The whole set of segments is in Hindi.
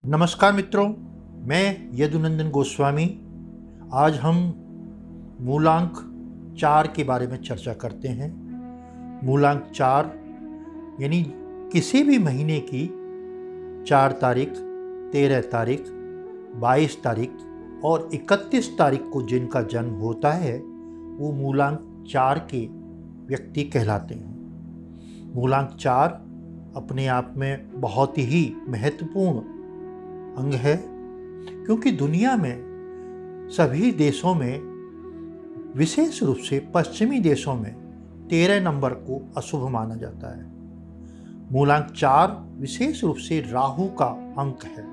नमस्कार मित्रों, मैं यदुनंदन गोस्वामी। आज हम मूलांक 4 के बारे में चर्चा करते हैं। मूलांक 4 यानी किसी भी महीने की 4 तारीख, 13 तारीख, 22 तारीख और 31 तारीख को जिनका जन्म होता है वो मूलांक 4 के व्यक्ति कहलाते हैं। मूलांक 4 अपने आप में बहुत ही महत्वपूर्ण अंग है, क्योंकि दुनिया में सभी देशों में, विशेष रूप से पश्चिमी देशों में 13 नंबर को अशुभ माना जाता है। मूलांक 4 विशेष रूप से राहु का अंक है।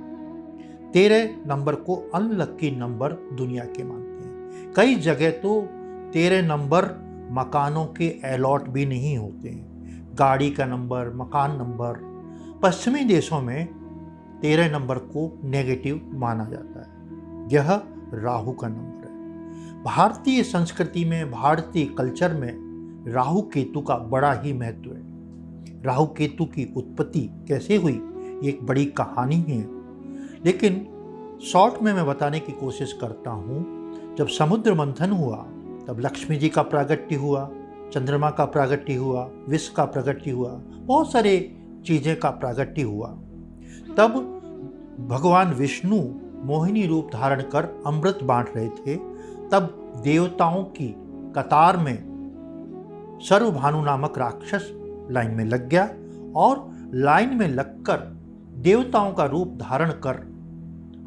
13 नंबर को अनलक्की नंबर दुनिया के मानते हैं। कई जगह तो 13 नंबर मकानों के अलॉट भी नहीं होते हैं। गाड़ी का नंबर, मकान नंबर। पश्चिमी देशों में 13 नंबर को नेगेटिव माना जाता है। यह राहु का नंबर है। भारतीय संस्कृति में, भारतीय कल्चर में राहु केतु का बड़ा ही महत्व है। राहु केतु की उत्पत्ति कैसे हुई ये एक बड़ी कहानी है, लेकिन शॉर्ट में मैं बताने की कोशिश करता हूँ। जब समुद्र मंथन हुआ तब लक्ष्मी जी का प्रागट्य हुआ, चंद्रमा का प्रागट्य हुआ, विश्व का प्रागट्य हुआ, बहुत सारे चीज़ें का प्रागट्य हुआ। तब भगवान विष्णु मोहिनी रूप धारण कर अमृत बांट रहे थे। तब देवताओं की कतार में सर्वभानु नामक राक्षस लाइन में लग गया और लाइन में लगकर देवताओं का रूप धारण कर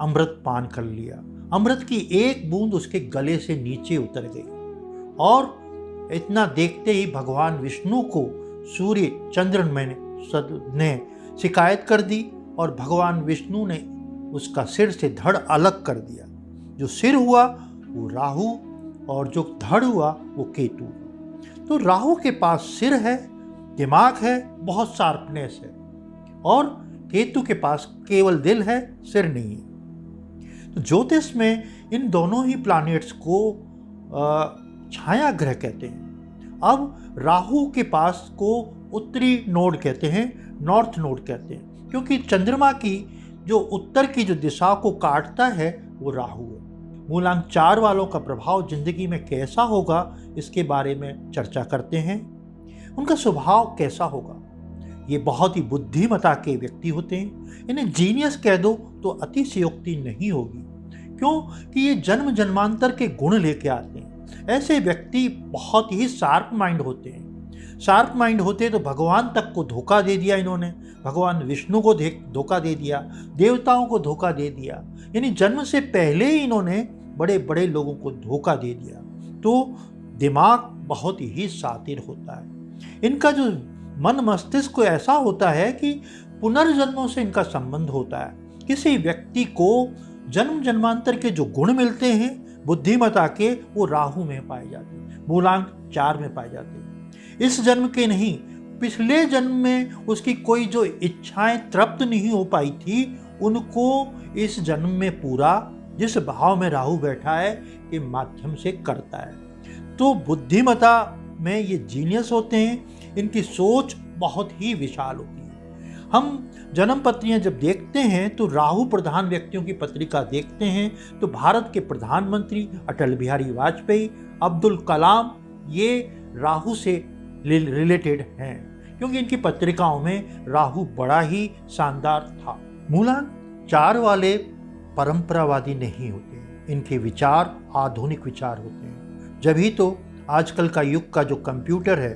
अमृत पान कर लिया। अमृत की एक बूंद उसके गले से नीचे उतर गई और इतना देखते ही भगवान विष्णु को सूर्य चंद्र ने शिकायत कर दी और भगवान विष्णु ने उसका सिर से धड़ अलग कर दिया। जो सिर हुआ वो राहु और जो धड़ हुआ वो केतु। तो राहु के पास सिर है, दिमाग है, बहुत शार्पनेस है, और केतु के पास केवल दिल है, सिर नहीं है। तो ज्योतिष में इन दोनों ही प्लैनेट्स को छाया ग्रह कहते हैं। अब राहु के पास को उत्तरी नोड कहते हैं, नॉर्थ नोड कहते हैं, क्योंकि चंद्रमा की जो उत्तर की जो दिशा को काटता है वो राहु है। मूलांक 4 वालों का प्रभाव जिंदगी में कैसा होगा इसके बारे में चर्चा करते हैं। उनका स्वभाव कैसा होगा? ये बहुत ही बुद्धिमता के व्यक्ति होते हैं। इन्हें जीनियस कह दो तो अतिशयोक्ति नहीं होगी, क्योंकि ये जन्म जन्मांतर के गुण लेके आते हैं। ऐसे व्यक्ति बहुत ही शार्प माइंड होते हैं। शार्प माइंड होते तो भगवान तक को धोखा दे दिया इन्होंने, भगवान विष्णु को धोखा दे दिया, देवताओं को धोखा दे दिया, यानी जन्म से पहले ही इन्होंने बड़े बड़े लोगों को धोखा दे दिया। तो दिमाग बहुत ही शातिर होता है। इनका जो मन मस्तिष्क को ऐसा होता है कि पुनर्जन्मों से इनका संबंध होता है। किसी व्यक्ति को जन्म जन्मांतर के जो गुण मिलते हैं बुद्धिमता के, वो राहु में पाए जाते हैं, मूलांक 4 में पाए जाते हैं। इस जन्म के नहीं, पिछले जन्म में उसकी कोई जो इच्छाएं तृप्त नहीं हो पाई थी, उनको इस जन्म में पूरा, जिस भाव में राहु बैठा है के माध्यम से करता है। तो बुद्धिमता में ये जीनियस होते हैं। इनकी सोच बहुत ही विशाल होती है। हम जन्म पत्रियां जब देखते हैं तो राहु प्रधान व्यक्तियों की पत्रिका देखते हैं तो भारत के प्रधानमंत्री अटल बिहारी वाजपेयी, अब्दुल कलाम, ये राहु से रिलेटेड हैं, क्योंकि इनकी पत्रिकाओं में राहु बड़ा ही शानदार था। मूलांक 4 वाले परंपरावादी नहीं होते। इनके विचार आधुनिक विचार होते हैं। जभी तो आजकल का युग का जो कंप्यूटर है,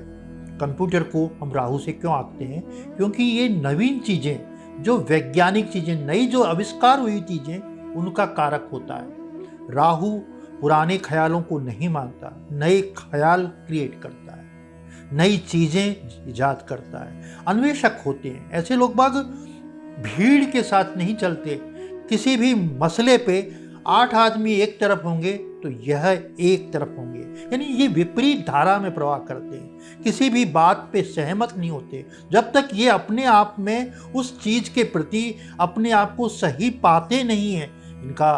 कंप्यूटर को हम राहु से क्यों आंकते हैं? क्योंकि ये नवीन चीज़ें, जो वैज्ञानिक चीज़ें, नई जो आविष्कार हुई चीज़ें, उनका कारक होता है। राहु पुराने ख्यालों को नहीं मानता, नए ख्याल क्रिएट करता है, नई चीज़ें इजाद करता है। अन्वेषक होते हैं ऐसे लोग। बाग भीड़ के साथ नहीं चलते। किसी भी मसले पे 8 आदमी एक तरफ होंगे तो यह एक तरफ होंगे, यानी ये विपरीत धारा में प्रवाह करते हैं। किसी भी बात पे सहमत नहीं होते जब तक ये अपने आप में उस चीज़ के प्रति अपने आप को सही पाते नहीं हैं। इनका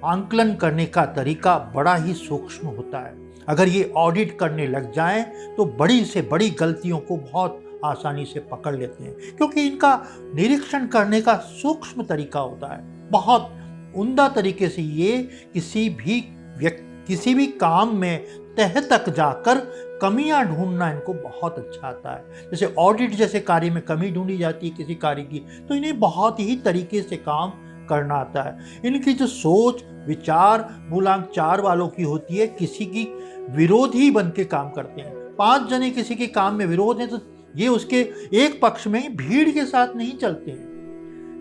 आंकलन करने का तरीका बड़ा ही सूक्ष्म होता है। अगर ये ऑडिट करने लग जाएं तो बड़ी से बड़ी गलतियों को बहुत आसानी से पकड़ लेते हैं, क्योंकि इनका निरीक्षण करने का सूक्ष्म तरीका होता है। बहुत उम्दा तरीके से ये किसी भी काम में तह तक जाकर कमियां ढूंढना इनको बहुत अच्छा आता है। जैसे ऑडिट जैसे कार्य में कमी ढूंढी जाती है किसी कार्य की, तो इन्हें बहुत ही तरीके से काम करना आता है। इनकी जो सोच विचार मूलांक 4 वालों की होती है, किसी की विरोधी बन के काम करते हैं। 5 जने किसी के काम में विरोध हैं तो ये उसके एक पक्ष में भीड़ के साथ नहीं चलते हैं।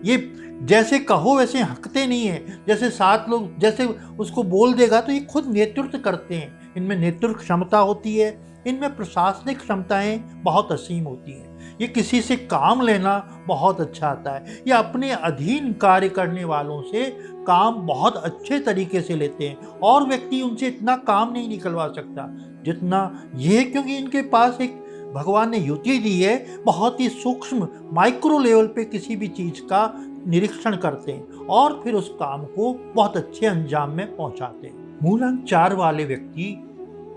ये जैसे कहो वैसे हकते नहीं है, जैसे 7 लोग जैसे उसको बोल देगा तो ये खुद नेतृत्व करते हैं। इनमें नेतृत्व क्षमता होती है, इनमें प्रशासनिक क्षमताएं बहुत असीम होती हैं। ये किसी से काम लेना बहुत अच्छा आता है। ये अपने अधीन कार्य करने वालों से काम बहुत अच्छे तरीके से लेते हैं, और व्यक्ति उनसे इतना काम नहीं निकलवा सकता जितना ये, क्योंकि इनके पास एक भगवान ने युति दी है, बहुत ही सूक्ष्म माइक्रो लेवल पे किसी भी चीज का निरीक्षण करते हैं और फिर उस काम को बहुत अच्छे अंजाम में पहुंचाते हैं। मूलांक 4 वाले व्यक्ति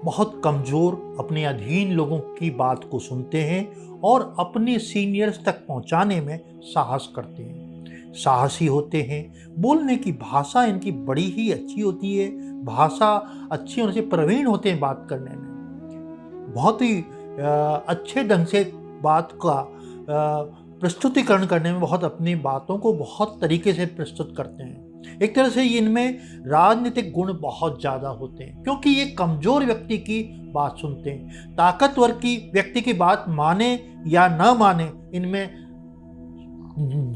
बहुत कमजोर अपने अधीन लोगों की बात को सुनते हैं और अपने सीनियर्स तक पहुंचाने में साहस करते हैं, साहसी होते हैं। बोलने की भाषा इनकी बड़ी ही अच्छी होती है, भाषा अच्छी होने से प्रवीण होते हैं बात करने में, बहुत ही अच्छे ढंग से बात का प्रस्तुतिकरण करने में बहुत अपनी बातों को बहुत तरीके से प्रस्तुत करते हैं। एक तरह से इनमें राजनीतिक गुण बहुत ज़्यादा होते हैं, क्योंकि ये कमज़ोर व्यक्ति की बात सुनते हैं। ताकतवर की व्यक्ति की बात माने या न माने, इनमें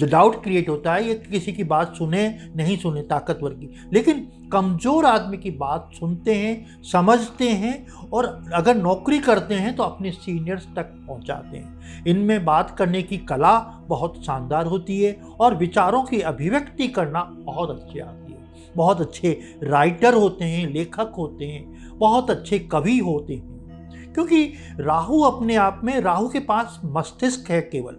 डाउट क्रिएट होता है, ये किसी की बात सुने नहीं सुने ताकतवर की, लेकिन कमज़ोर आदमी की बात सुनते हैं, समझते हैं और अगर नौकरी करते हैं तो अपने सीनियर्स तक पहुंचाते हैं। इनमें बात करने की कला बहुत शानदार होती है और विचारों की अभिव्यक्ति करना बहुत अच्छी आती है। बहुत अच्छे राइटर होते हैं, लेखक होते हैं, बहुत अच्छे कवि होते हैं, क्योंकि राहु अपने आप में, राहु के पास मस्तिष्क है केवल,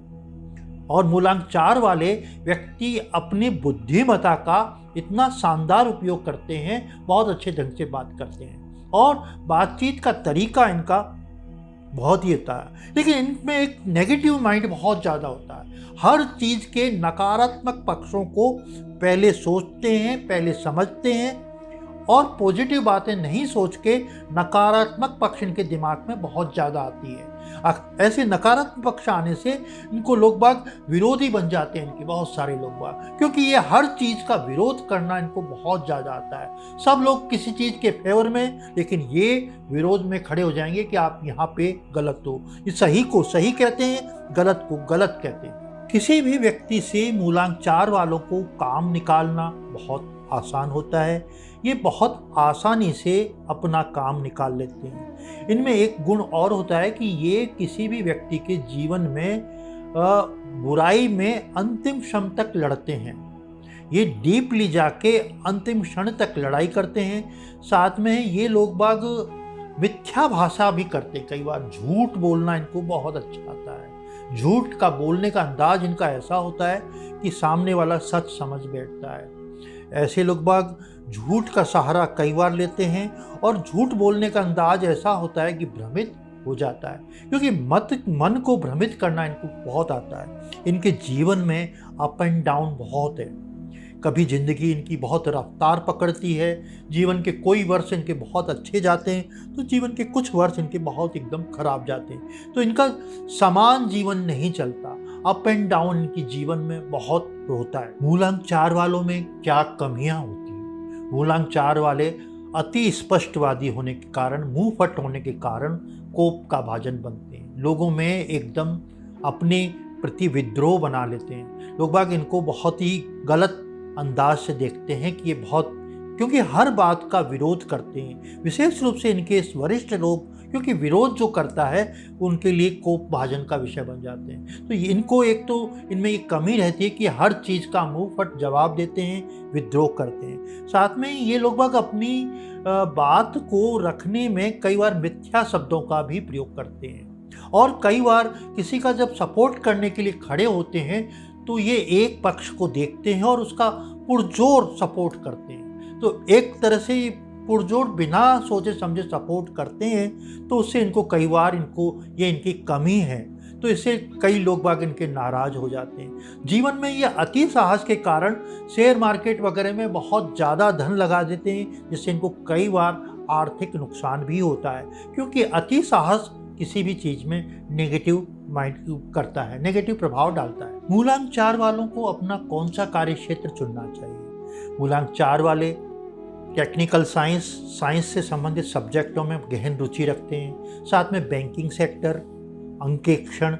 और मूलांक 4 वाले व्यक्ति अपनी बुद्धिमत्ता का इतना शानदार उपयोग करते हैं, बहुत अच्छे ढंग से बात करते हैं और बातचीत का तरीका इनका बहुत ही होता है। लेकिन इनमें एक नेगेटिव माइंड बहुत ज़्यादा होता है, हर चीज़ के नकारात्मक पक्षों को पहले सोचते हैं, पहले समझते हैं और पॉजिटिव बातें नहीं सोच के नकारात्मक पक्ष इनके दिमाग में बहुत ज़्यादा आती है। ऐसे नकारात्मक पक्ष आने से इनको लोग बाग विरोधी बन जाते हैं, इनके बहुत सारे लोग बाग, क्योंकि ये हर चीज़ का विरोध करना इनको बहुत ज़्यादा आता है। सब लोग किसी चीज़ के फेवर में, लेकिन ये विरोध में खड़े हो जाएंगे कि आप यहाँ पे गलत हो। ये सही को सही कहते हैं, गलत को गलत कहते हैं। किसी भी व्यक्ति से मूलांक 4 वालों को काम निकालना बहुत आसान होता है। ये बहुत आसानी से अपना काम निकाल लेते हैं। इनमें एक गुण और होता है कि ये किसी भी व्यक्ति के जीवन में बुराई में अंतिम क्षण तक लड़ते हैं। ये डीपली जाके अंतिम क्षण तक लड़ाई करते हैं। साथ में ये लोग बाग मिथ्या भाषा भी करते हैं, कई बार झूठ बोलना इनको बहुत अच्छा आता है। झूठ का बोलने का अंदाज इनका ऐसा होता है कि सामने वाला सच समझ बैठता है। ऐसे लोग बाग झूठ का सहारा कई बार लेते हैं और झूठ बोलने का अंदाज ऐसा होता है कि भ्रमित हो जाता है, क्योंकि मन को भ्रमित करना इनको बहुत आता है। इनके जीवन में अप एंड डाउन बहुत है। कभी जिंदगी इनकी बहुत रफ्तार पकड़ती है, जीवन के कोई वर्ष इनके बहुत अच्छे जाते हैं तो जीवन के कुछ वर्ष इनके बहुत एकदम खराब जाते हैं। तो इनका समान जीवन नहीं चलता, अप एंड डाउन इनकी जीवन में बहुत होता है। मूलांक 4 वालों में क्या कमियां होती हैं? मूलांक 4 वाले अति स्पष्टवादी होने के कारण, मुंह फट होने के कारण कोप का भाजन बनते हैं। लोगों में एकदम अपने प्रति विद्रोह बना लेते हैं। लोग बाग इनको बहुत ही गलत अंदाज से देखते हैं कि ये बहुत, क्योंकि हर बात का विरोध करते हैं। विशेष रूप से इनके वरिष्ठ लोग, क्योंकि विरोध जो करता है उनके लिए कोप भाजन का विषय बन जाते हैं। तो इनको एक तो इनमें ये कमी रहती है कि हर चीज़ का मुंह फट जवाब देते हैं, विद्रोह करते हैं। साथ में ये लोग बाग अपनी बात को रखने में कई बार मिथ्या शब्दों का भी प्रयोग करते हैं, और कई बार किसी का जब सपोर्ट करने के लिए खड़े होते हैं तो ये एक पक्ष को देखते हैं और उसका पुरजोर सपोर्ट करते हैं। तो एक तरह से पुरजोर बिना सोचे समझे सपोर्ट करते हैं, तो उससे इनको कई बार ये इनकी कमी है। तो इससे कई लोग बाग इनके नाराज हो जाते हैं। जीवन में ये अति साहस के कारण शेयर मार्केट वगैरह में बहुत ज़्यादा धन लगा देते हैं, जिससे इनको कई बार आर्थिक नुकसान भी होता है, क्योंकि अति साहस किसी भी चीज़ में नेगेटिव माइंड करता है, नेगेटिव प्रभाव डालता है। मूलांक 4 वालों को अपना कौन सा कार्य क्षेत्र चुनना चाहिए? मूलांक 4 वाले टेक्निकल साइंस से संबंधित सब्जेक्टों में गहन रुचि रखते हैं, साथ में बैंकिंग सेक्टर, अंकेक्षण,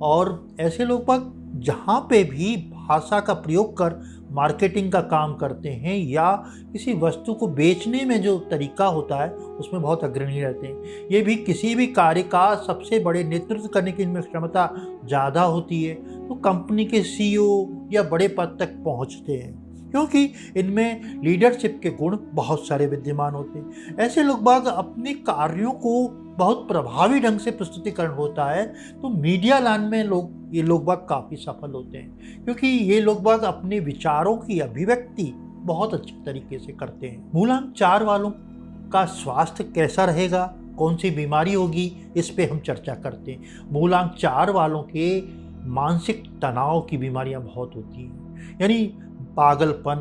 और ऐसे लोग बाग जहाँ पे भी भाषा का प्रयोग कर मार्केटिंग का काम करते हैं या किसी वस्तु को बेचने में जो तरीका होता है उसमें बहुत अग्रणी रहते हैं। ये भी किसी भी कार्य का सबसे बड़े नेतृत्व करने की इनमें क्षमता ज़्यादा होती है, तो कंपनी के CEO या बड़े पद तक पहुँचते हैं, क्योंकि इनमें लीडरशिप के गुण बहुत सारे विद्यमान होते हैं। ऐसे लोग बाग अपने कार्यों को बहुत प्रभावी ढंग से प्रस्तुतिकरण होता है, तो मीडिया लाइन में ये लोग बाग काफ़ी सफल होते हैं, क्योंकि ये लोग बाग अपने विचारों की अभिव्यक्ति बहुत अच्छे तरीके से करते हैं। मूलांक 4 वालों का स्वास्थ्य कैसा रहेगा, कौन सी बीमारी होगी, इस पे हम चर्चा करते हैं। मूलांक 4 वालों के मानसिक तनाव की बीमारियां बहुत होती हैं, यानी पागलपन,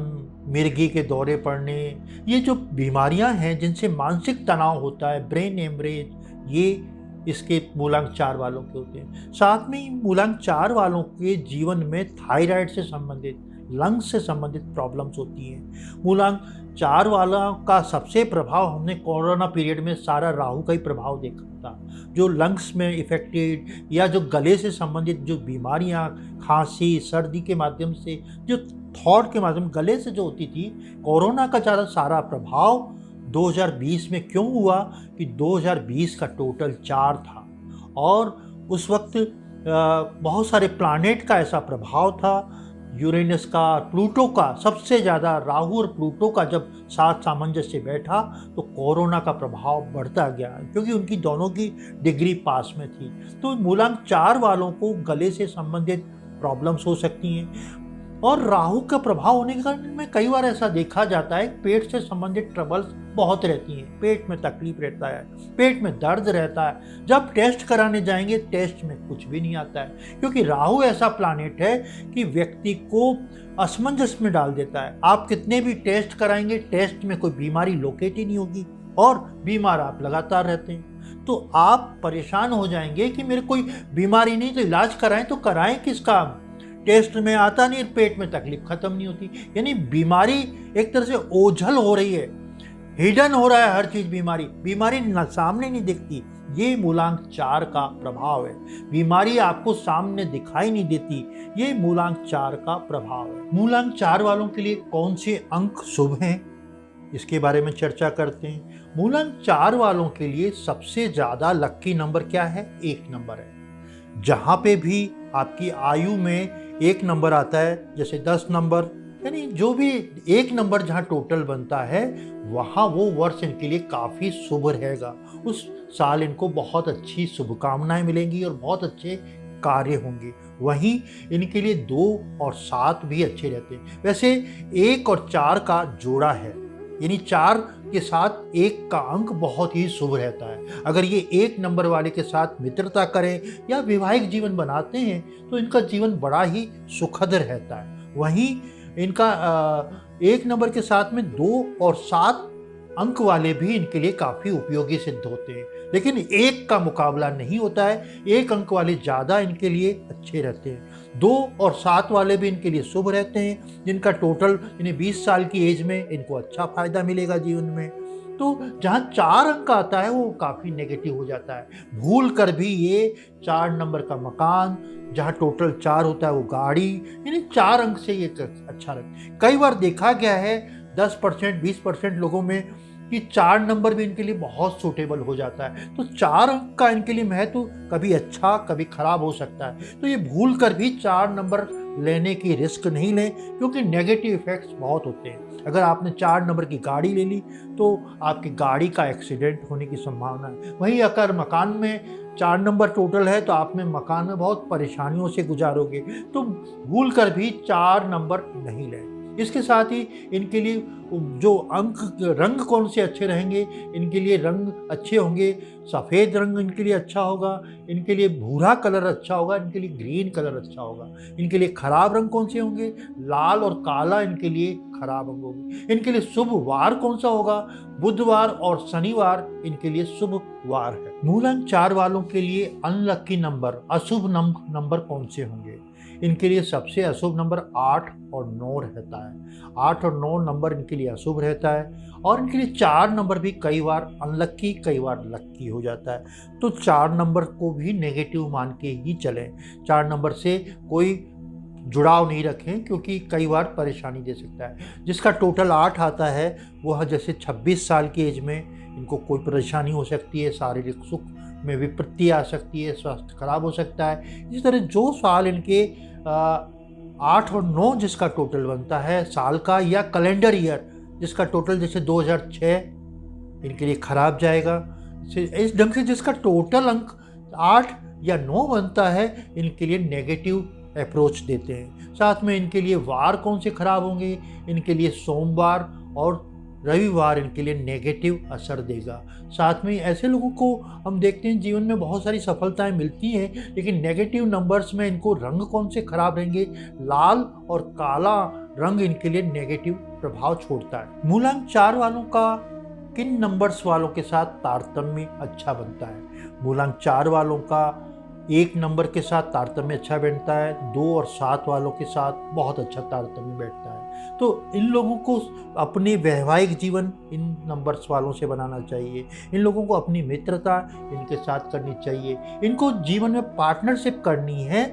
मिर्गी के दौरे पड़ने, ये जो बीमारियां हैं जिनसे मानसिक तनाव होता है, ब्रेन हेमरेज, ये इसके मूलांक 4 वालों के होते हैं। साथ में ही मूलांक 4 वालों के जीवन में थायराइड से संबंधित, लंग्स से संबंधित प्रॉब्लम्स होती हैं। मूलांक 4 वालों का सबसे प्रभाव हमने कोरोना पीरियड में सारा राहु का ही प्रभाव देखा था, जो लंग्स में इफेक्टेड या जो गले से संबंधित जो बीमारियां, खांसी, सर्दी के माध्यम से, जो थॉट के माध्यम गले से जो होती थी, कोरोना का ज़्यादा सारा प्रभाव 2020 में क्यों हुआ कि 2020 का टोटल 4 था, और उस वक्त बहुत सारे प्लैनेट का ऐसा प्रभाव था, यूरेनस का, प्लूटो का, सबसे ज़्यादा राहु और प्लूटो का जब साथ सामंजस्य बैठा तो कोरोना का प्रभाव बढ़ता गया, क्योंकि उनकी दोनों की डिग्री पास में थी। तो मूलांक 4 वालों को गले से संबंधित प्रॉब्लम्स हो सकती हैं, और राहु का प्रभाव होने के कारण में कई बार ऐसा देखा जाता है पेट से संबंधित ट्रबल्स बहुत रहती हैं, पेट में तकलीफ रहता है, पेट में दर्द रहता है। जब टेस्ट कराने जाएंगे टेस्ट में कुछ भी नहीं आता है, क्योंकि राहु ऐसा प्लैनेट है कि व्यक्ति को असमंजस में डाल देता है। आप कितने भी टेस्ट कराएंगे, टेस्ट में कोई बीमारी लोकेट ही नहीं होगी और बीमार आप लगातार रहते हैं। तो आप परेशान हो जाएंगे कि मेरे कोई बीमारी नहीं, तो इलाज कराएं, तो कराएं किसका? टेस्ट में आता नहीं, पेट में तकलीफ खत्म नहीं होती। यानी बीमारी एक तरह से ओझल हो रही है, हिडन हो रहा है हर चीज, बीमारी सामने नहीं दिखती। ये मूलांक 4 का प्रभाव है। बीमारी आपको सामने दिखाई नहीं देती, ये मूलांक 4 का प्रभाव है। मूलांक 4 वालों के लिए कौन से अंक शुभ हैं, इसके बारे में चर्चा करते हैं। मूलांक 4 वालों के लिए सबसे ज्यादा लक्की नंबर क्या है? 1 नंबर है। जहां पे भी आपकी आयु में 1 नंबर आता है, जैसे 10 नंबर, यानी जो भी 1 नंबर जहाँ टोटल बनता है वहाँ वो वर्ष इनके लिए काफ़ी शुभ रहेगा। उस साल इनको बहुत अच्छी शुभकामनाएं मिलेंगी और बहुत अच्छे कार्य होंगे। वहीं इनके लिए 2 और 7 भी अच्छे रहते हैं। वैसे 1 और 4 का जोड़ा है, यानी 4 के साथ 1 का अंक बहुत ही शुभ रहता है। अगर ये 1 नंबर वाले के साथ मित्रता करें या वैवाहिक जीवन बनाते हैं तो इनका जीवन बड़ा ही सुखद रहता है। वहीं इनका 1 नंबर के साथ में 2 और 7 अंक वाले भी इनके लिए काफ़ी उपयोगी सिद्ध होते हैं, लेकिन 1 का मुकाबला नहीं होता है। 1 अंक वाले ज़्यादा इनके लिए अच्छे रहते हैं। 2 और 7 वाले भी इनके लिए शुभ रहते हैं, जिनका टोटल इन्हें 20 साल की एज में इनको अच्छा फायदा मिलेगा जीवन में। तो जहाँ 4 अंक आता है वो काफ़ी नेगेटिव हो जाता है। भूल कर भी ये 4 नंबर का मकान, जहाँ टोटल 4 होता है, वो गाड़ी, यानी 4 अंक से ये अच्छा रहता। कई बार देखा गया है 10% 20% लोगों में कि 4 नंबर भी इनके लिए बहुत सूटेबल हो जाता है। तो 4 अंक का इनके लिए महत्व कभी अच्छा कभी खराब हो सकता है। तो ये भूल कर भी 4 नंबर लेने की रिस्क नहीं लें, क्योंकि नेगेटिव इफेक्ट्स बहुत होते हैं। अगर आपने 4 नंबर की गाड़ी ले ली तो आपकी गाड़ी का एक्सीडेंट होने की संभावना है। वहीं अगर मकान में 4 नंबर टोटल है तो आप में मकान में बहुत परेशानियों से गुजारोगे। तो भूल कर भी 4 नंबर नहीं लें। इसके साथ ही इनके लिए जो अंक रंग कौन से अच्छे रहेंगे, इनके लिए रंग अच्छे होंगे, सफ़ेद रंग इनके लिए अच्छा होगा, इनके लिए भूरा कलर अच्छा होगा, इनके लिए ग्रीन कलर अच्छा होगा। इनके लिए खराब रंग कौन से होंगे, लाल और काला इनके लिए खराब रंग होंगे। इनके लिए शुभ वार कौन सा होगा, बुधवार और शनिवार इनके लिए शुभ वार है। मूलांक 4 वालों के लिए अनलकी नंबर, अशुभ नंबर कौन से होंगे? इनके लिए सबसे अशुभ नंबर 8 और 9 रहता है। 8 और 9 नंबर इनके लिए अशुभ रहता है और इनके लिए 4 नंबर भी कई बार अनलक्की, कई बार लक्की हो जाता है। तो 4 नंबर को भी नेगेटिव मान के ही चलें। 4 नंबर से कोई जुड़ाव नहीं रखें क्योंकि कई बार परेशानी दे सकता है। जिसका टोटल 8 आता है वह जैसे 26 साल की एज में इनको कोई परेशानी हो सकती है, शारीरिक सुख में विपत्ति आ सकती है, स्वास्थ्य खराब हो सकता है। इस तरह जो साल इनके 8 और 9 जिसका टोटल बनता है साल का, या कैलेंडर ईयर जिसका टोटल जैसे 2006 इनके लिए खराब जाएगा। इस ढंग से जिसका टोटल अंक 8 या 9 बनता है इनके लिए नेगेटिव अप्रोच देते हैं। साथ में इनके लिए वार कौन से खराब होंगे, इनके लिए सोमवार और रविवार इनके लिए नेगेटिव असर देगा। साथ में ऐसे लोगों को हम देखते हैं जीवन में बहुत सारी सफलताएं मिलती हैं, लेकिन नेगेटिव नंबर्स में इनको रंग कौन से खराब रहेंगे, लाल और काला रंग इनके लिए नेगेटिव प्रभाव छोड़ता है। मूलांक 4 वालों का किन नंबर्स वालों के साथ तारतम्य अच्छा बनता है? मूलांक 4 वालों का 1 नंबर के साथ तारतम्य अच्छा बैठता है, 2 और 7 वालों के साथ बहुत अच्छा तारतम्य बैठता है। तो इन लोगों को अपने वैवाहिक जीवन इन नंबर्स वालों से बनाना चाहिए। इन लोगों को अपनी मित्रता इनके साथ करनी चाहिए। इनको जीवन में पार्टनरशिप करनी है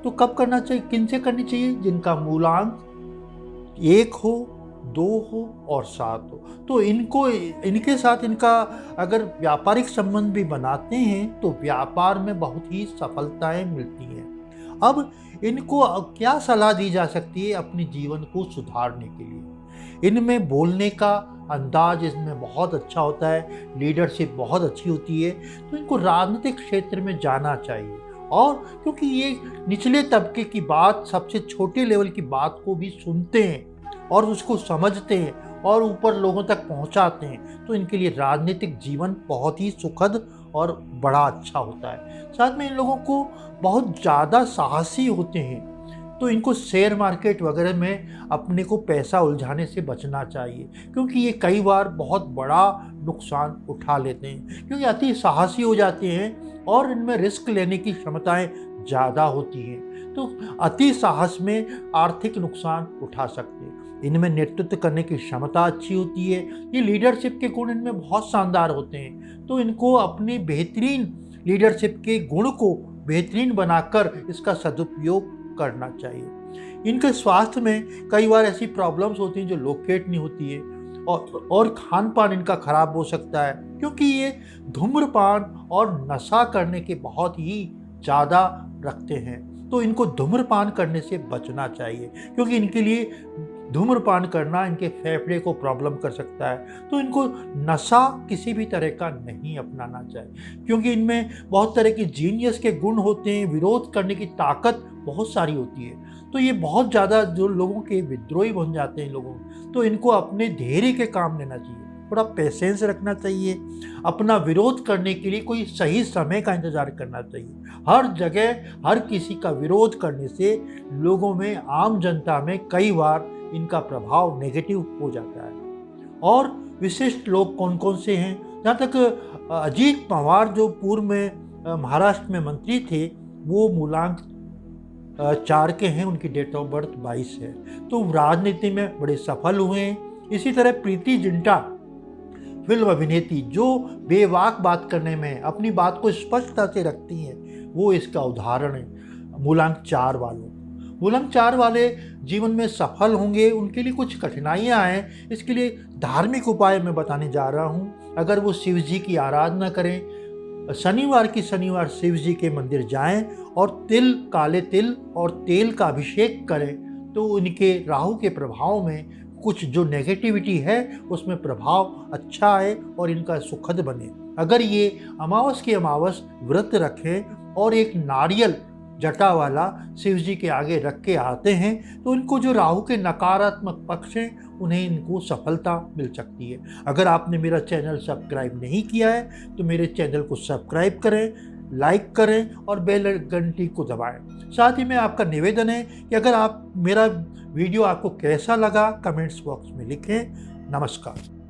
तो कब करना चाहिए, किन से करनी चाहिए? जिनका मूलांक 1 हो, 2 हो और 7 हो। तो इनके साथ इनका अगर व्यापारिक संबंध भी बनाते हैं तो व्यापार में बहुत ही सफलताएं मिलती हैं। अब इनको क्या सलाह दी जा सकती है अपने जीवन को सुधारने के लिए? इनमें बोलने का अंदाज इसमें बहुत अच्छा होता है, लीडरशिप बहुत अच्छी होती है। तो इनको राजनीतिक क्षेत्र में जाना चाहिए, और क्योंकि ये निचले तबके की बात, सबसे छोटे लेवल की बात को भी सुनते हैं और उसको समझते हैं और ऊपर लोगों तक पहुंचाते हैं, तो इनके लिए राजनीतिक जीवन बहुत ही सुखद और बड़ा अच्छा होता है। साथ में इन लोगों को बहुत ज़्यादा साहसी होते हैं, तो इनको शेयर मार्केट वगैरह में अपने को पैसा उलझाने से बचना चाहिए, क्योंकि ये कई बार बहुत बड़ा नुकसान उठा लेते हैं, क्योंकि अति साहसी हो जाते हैं और इनमें रिस्क लेने की क्षमताएं ज़्यादा होती हैं। तो अति साहस में आर्थिक नुकसान उठा सकते हैं। इनमें नेतृत्व करने की क्षमता अच्छी होती है। ये लीडरशिप के गुण इनमें बहुत शानदार होते हैं, तो इनको अपनी बेहतरीन लीडरशिप के गुण को बेहतरीन बनाकर इसका सदुपयोग करना चाहिए। इनके स्वास्थ्य में कई बार ऐसी प्रॉब्लम्स होती हैं जो लोकेट नहीं होती है, और खान पान इनका खराब हो सकता है, क्योंकि ये धूम्रपान और नशा करने के बहुत ही ज़्यादा रखते हैं। तो इनको धूम्रपान करने से बचना चाहिए, क्योंकि इनके लिए धूम्रपान करना इनके फेफड़े को प्रॉब्लम कर सकता है। तो इनको नशा किसी भी तरह का नहीं अपनाना चाहिए, क्योंकि इनमें बहुत तरह की जीनियस के गुण होते हैं, विरोध करने की ताकत बहुत सारी होती है। तो ये बहुत ज़्यादा जो लोगों के विद्रोही बन जाते हैं लोगों, तो इनको अपने धैर्य के काम लेना चाहिए, थोड़ा पेशेंस रखना चाहिए। अपना विरोध करने के लिए कोई सही समय का इंतज़ार करना चाहिए। हर जगह हर किसी का विरोध करने से लोगों में, आम जनता में कई बार इनका प्रभाव नेगेटिव हो जाता है। और विशिष्ट लोग कौन कौन से हैं? जहाँ तक अजीत पवार जो पूर्व में महाराष्ट्र में मंत्री थे, वो मूलांक 4 के हैं, उनकी डेट ऑफ बर्थ 22 है। तो राजनीति में बड़े सफल हुए हैं। इसी तरह प्रीति जिंटा फिल्म अभिनेत्री, जो बेवाक बात करने में अपनी बात को स्पष्टता से रखती हैं, वो इसका उदाहरण है। मूलांक 4 वालों, मूलांक 4 वाले जीवन में सफल होंगे। उनके लिए कुछ कठिनाइयाँ हैं, इसके लिए धार्मिक उपाय मैं बताने जा रहा हूँ। अगर वो शिव जी की आराधना करें, शनिवार शिव जी के मंदिर जाएं और काले तिल और तेल का अभिषेक करें, तो उनके राहु के प्रभाव में कुछ जो नेगेटिविटी है उसमें प्रभाव अच्छा आए और इनका सुखद बने। अगर ये अमावस की अमावस व्रत रखें और एक नारियल जटा वाला शिव जी के आगे रख के आते हैं तो इनको जो राहु के नकारात्मक पक्ष हैं उन्हें इनको सफलता मिल सकती है। अगर आपने मेरा चैनल सब्सक्राइब नहीं किया है तो मेरे चैनल को सब्सक्राइब करें, लाइक करें और बेल घंटी को दबाएं। साथ ही में आपका निवेदन है कि अगर आप मेरा वीडियो आपको कैसा लगा कमेंट्स बॉक्स में लिखें। नमस्कार।